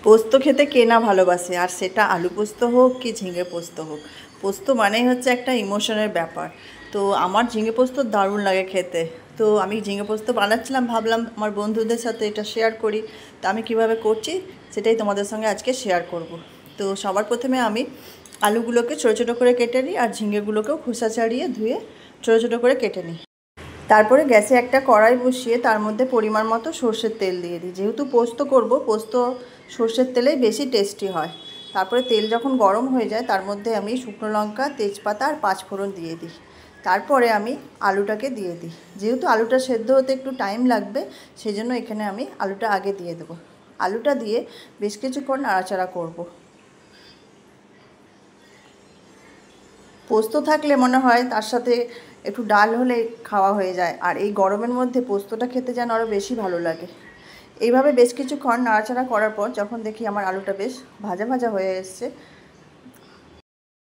পোস্ত খেতে কে না ভালোবাসে, আর সেটা আলু পোস্ত হোক কি ঝিঙে পোস্ত হোক। পোস্ত মানেই হচ্ছে একটা ইমোশনের ব্যাপার। তো আমার ঝিঙে পোস্ত দারুণ লাগে খেতে। তো আমি ঝিঙে পোস্ত বানাচ্ছিলাম, ভাবলাম আমার বন্ধুদের সাথে এটা শেয়ার করি। তো আমি কিভাবে করছি সেটাই তোমাদের সঙ্গে আজকে শেয়ার করব। তো সবার প্রথমে আমি আলুগুলোকে ছোটো ছোটো করে কেটে নিই, আর ঝিঙেগুলোকেও খোসা ছাড়িয়ে ধুয়ে ছোটো ছোটো করে কেটে নিই। তারপরে গ্যাসে একটা কড়াই বসিয়ে তার মধ্যে পরিমাণ মতো সর্ষের তেল দিয়ে দিই। যেহেতু পোস্ত করব, পোস্ত সর্ষের তেলেই বেশি টেস্টি হয়। তারপরে তেল যখন গরম হয়ে যায় তার মধ্যে আমি শুকনো লঙ্কা, তেজপাতা আর পাঁচফোড়ন দিয়ে দিই। তারপরে আমি আলুটাকে দিয়ে দিই। যেহেতু আলুটা সেদ্ধ হতে একটু টাইম লাগবে, সেই জন্য এখানে আমি আলুটা আগে দিয়ে দেবো। আলুটা দিয়ে বেশ কিছুক্ষণ নাড়াচাড়া করব। পোস্ত থাকলে মনে হয় তার সাথে একটু ডাল হলে খাওয়া হয়ে যায়, আর এই গরমের মধ্যে পোস্তটা খেতে যেন আরও বেশি ভালো লাগে। এইভাবে বেশ কিছুক্ষণ নাড়াচাড়া করার পর যখন দেখি আমার আলুটা বেশ ভাজা ভাজা হয়ে এসছে,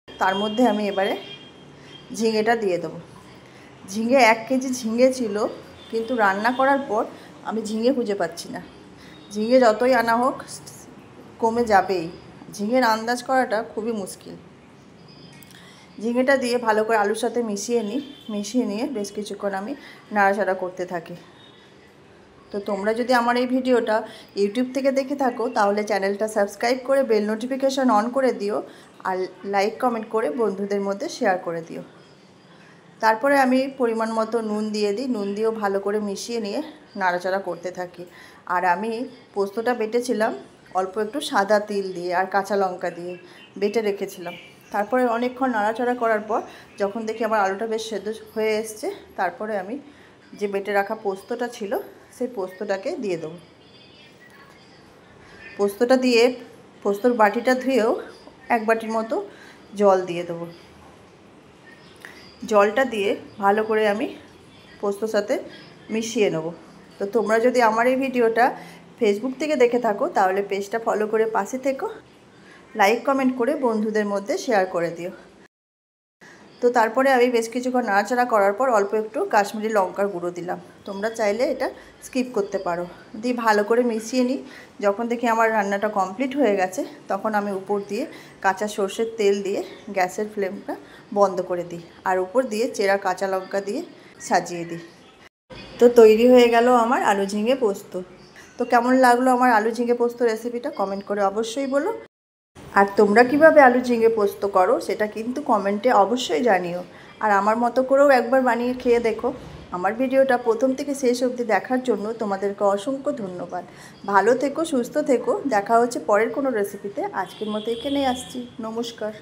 তার মধ্যে আমি এবারে ঝিঙেটা দিয়ে দেবো। ঝিঙে 1 কেজি ঝিঙে ছিল, কিন্তু রান্না করার পর আমি ঝিঙে খুঁজে পাচ্ছি না। ঝিঙে যতই আনা হোক কমে যাবেই। ঝিঙের আন্দাজ করাটা খুবই মুশকিল। ঝিঙেটা দিয়ে ভালো করে আলুর সাথে মিশিয়ে নিয়ে বেশ কিছুক্ষণ আমি নাড়াচাড়া করতে থাকি। তো তোমরা যদি আমার এই ভিডিওটা ইউটিউব থেকে দেখে থাকো তাহলে চ্যানেলটা সাবস্ক্রাইব করে বেল নোটিফিকেশান অন করে দিও, আর লাইক কমেন্ট করে বন্ধুদের মধ্যে শেয়ার করে দিও। তারপরে আমি পরিমাণ মতো নুন দিয়ে দিই। নুন দিয়েও ভালো করে মিশিয়ে নিয়ে নাড়াচাড়া করতে থাকি। আর আমি পোস্তটা বেটেছিলাম অল্প একটু সাদা তিল দিয়ে আর কাঁচা লঙ্কা দিয়ে বেটে রেখেছিলাম। তারপরে অনেকক্ষণ নাড়াচাড়া করার পর যখন দেখি আমার আলুটা বেশ সেদ্ধ হয়ে এসছে, তারপরে আমি যে বেটে রাখা পোস্তটা ছিল সেই পোস্তটাকে দিয়ে দেবো। পোস্তটা দিয়ে পোস্তর বাটিটা ধুয়েও 1 বাটির মতো জল দিয়ে দেবো। জলটা দিয়ে ভালো করে আমি পোস্তর সাথে মিশিয়ে নেব। তো তোমরা যদি আমার এই ভিডিওটা ফেসবুক থেকে দেখে থাকো তাহলে পেজটা ফলো করে পাশে থেকো, লাইক কমেন্ট করে বন্ধুদের মধ্যে শেয়ার করে দিও। তো তারপরে আমি বেশ কিছুক্ষণ নাড়াচাড়া করার পর অল্প একটু কাশ্মীরি লঙ্কার গুঁড়ো দিলাম। তোমরা চাইলে এটা স্কিপ করতে পারো। দিয়ে ভালো করে মিশিয়ে নিই। যখন দেখি আমার রান্নাটা কমপ্লিট হয়ে গেছে তখন আমি উপর দিয়ে কাঁচা সর্ষের তেল দিয়ে গ্যাসের ফ্লেমটা বন্ধ করে দিই, আর উপর দিয়ে চেরা কাঁচা লঙ্কা দিয়ে সাজিয়ে দিই। তো তৈরি হয়ে গেল আমার আলু ঝিঙে পোস্ত। তো কেমন লাগলো আমার আলু ঝিঙে পোস্ত রেসিপিটা কমেন্ট করে অবশ্যই বলো। আর তোমরা কিভাবে আলু ঝিঙে পোস্ত করো সেটা কিন্তু কমেন্টে অবশ্যই জানিও। আর আমার মতো করেও একবার বানিয়ে খেয়ে দেখো। আমার ভিডিওটা প্রথম থেকে শেষ অবধি দেখার জন্য তোমাদেরকে অসংখ্য ধন্যবাদ। ভালো থেকো, সুস্থ থেকো। দেখা হচ্ছে পরের কোনো রেসিপিতে। আজকের মতো এখানেই আসছি। নমস্কার।